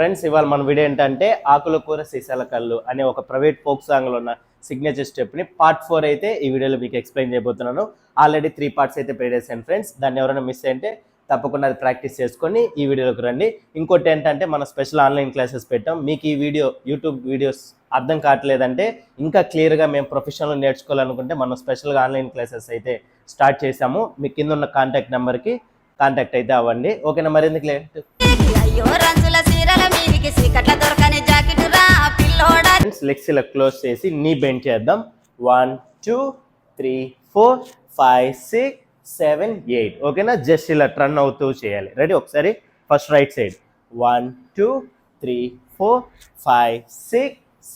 Friends ఇవాళ మన video ఏంటంటే ఆకుల కూర సీసాల కళ్ళు అనే ఒక ప్రైవేట్ ఫోక్ సాంగ్లో ఉన్న సిగ్నేచర్ స్టెప్ని పార్ట్ 4 అయితే ఈ వీడియోలో మీకు ఎక్స్ప్లెయిన్ చేయబోతున్నాను. ఆల్రెడీ 3 పార్ట్స్ అయితే ప్లే చేశాను ఫ్రెండ్స్. దాన్ని ఎవరైనా మిస్ అయితే తప్పకుండా అది ప్రాక్టీస్ చేసుకొని ఈ వీడియోలోకి రండి. ఇంకోటి ఏంటంటే మన స్పెషల్ ఆన్లైన్ క్లాసెస్ పెట్టాం. మీకు ఈ వీడియో యూట్యూబ్ వీడియోస్ అర్థం కావట్లేదంటే ఇంకా క్లియర్గా మేము ప్రొఫెషనల్ నేర్చుకోవాలనుకుంటే మనం స్పెషల్గా ఆన్లైన్ క్లాసెస్ అయితే స్టార్ట్ చేశాము. మీ కింద ఉన్న కాంటాక్ట్ నెంబర్కి కాంటాక్ట్ అయితే అవ్వండి. ఓకేనా? మరి ఎందుకు లేట్ లెగ్స్ ఇలా క్లోజ్ చేసి నీ బెండ్ చేద్దాం. 1 2 3 4 5 6 7 8 ఓకేనా? జస్ట్ ఇలా టర్న్ అవుతూ చేయాలి. రెడీ? ఒకసారి ఫస్ట్ రైట్ సైడ్ 1 2 3 4 5 6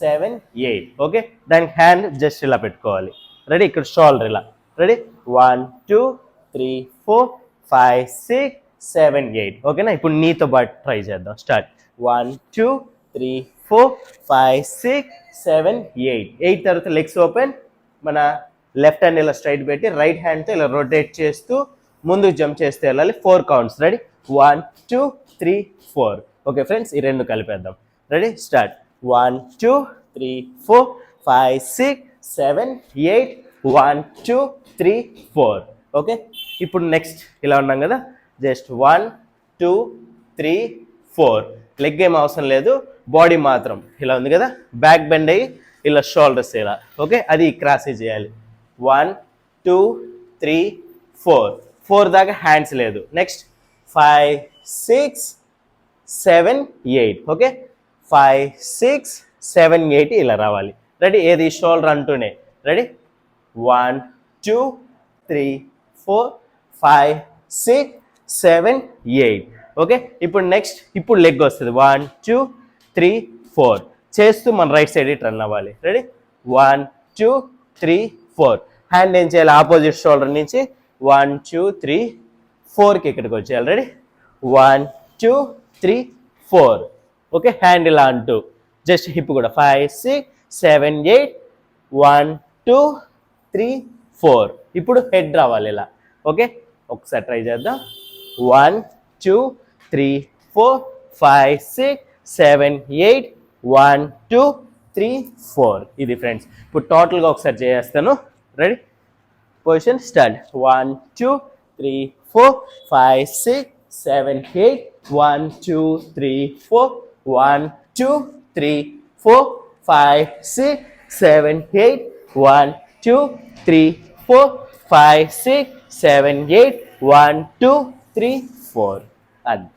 7 8 ఓకే. దానికి హ్యాండ్ జస్ట్ ఇలా పెట్టుకోవాలి. రెడీ? ఇక్కడ షోల్డర్ ఇలా. రెడీ? 1 2 3 4 5 6 7 8 ఓకేనా? ఇప్పుడు నీతో పాటు ట్రై చేద్దాం. స్టార్ట్ 1 2 3 4 5 6 7 8 8 తర్వాత లెగ్స్ ఓపెన్. మన లెఫ్ట్ హ్యాండ్ ఇలా స్ట్రైట్ పెట్టి రైట్ హ్యాండ్తో ఇలా రొటేట్ చేస్తూ ముందుకు జంప్ చేస్తూ వెళ్ళాలి. 4 కౌంట్స్. రెడీ? 1 2 3 4 ఓకే ఫ్రెండ్స్, ఈ రెండు కలిపేద్దాం. రెడీ? Start 1 2 3 4 5 6 7 8 1 2 3 4 okay. ఇప్పుడు నెక్స్ట్ ఇలా ఉన్నాం కదా, జస్ట్ 1 2 3 4 లెగ్ ఏం అవసరం లేదు, బాడీ మాత్రం ఇలా ఉంది కదా, బ్యాక్ బెండ్ అయ్యి ఇలా షోల్డర్స్ ఇలా ఓకే. అది క్రాస్ చేయాలి. 1 2 3 4 4 దాకా హ్యాండ్స్ లేదు. Next 5 6 7 8 okay. 5 6 7 8 ఇలా రావాలి. రెడీ? ఏది షోల్డర్ అంటూనే. రెడీ? 1 2 3 4 5 6 7 8 ఓకే. ఇప్పుడు నెక్స్ట్ ఇప్పుడు లెగ్ వస్తుంది. 1 2 3 4 చేస్తూ మన రైట్ సైడ్ టర్న్ అవ్వాలి. రెడీ? 1 2 3 4 హ్యాండ్ ఏం చేయాలి? ఆపోజిట్ షోల్డర్ నుంచి 1 2 3 4కి ఇక్కడికి వచ్చేయాలి. రెడీ? 1 2 3 4 ఓకే. హ్యాండ్ ఇలా అంటూ జస్ట్ హిప్ కూడా 5 6 7 8 1 2 3 4 ఇప్పుడు హెడ్ రావాలి ఇలా ఓకే. ఒకసారి ట్రై చేద్దాం. 1 2 3 4 5 6 7 8 1 2 3 4 ఇది ఫ్రెండ్స్. ఇప్పుడు టోటల్గా ఒకసారి చేస్తాను. రెడీ? పొజిషన్ స్టార్ట్ 1 2 3 4 5 6 7 8 1 2 3 4 1 2 3 4 5 6 7 8 1 2 3 4 5 6 7 8 1 2 3 4 అది.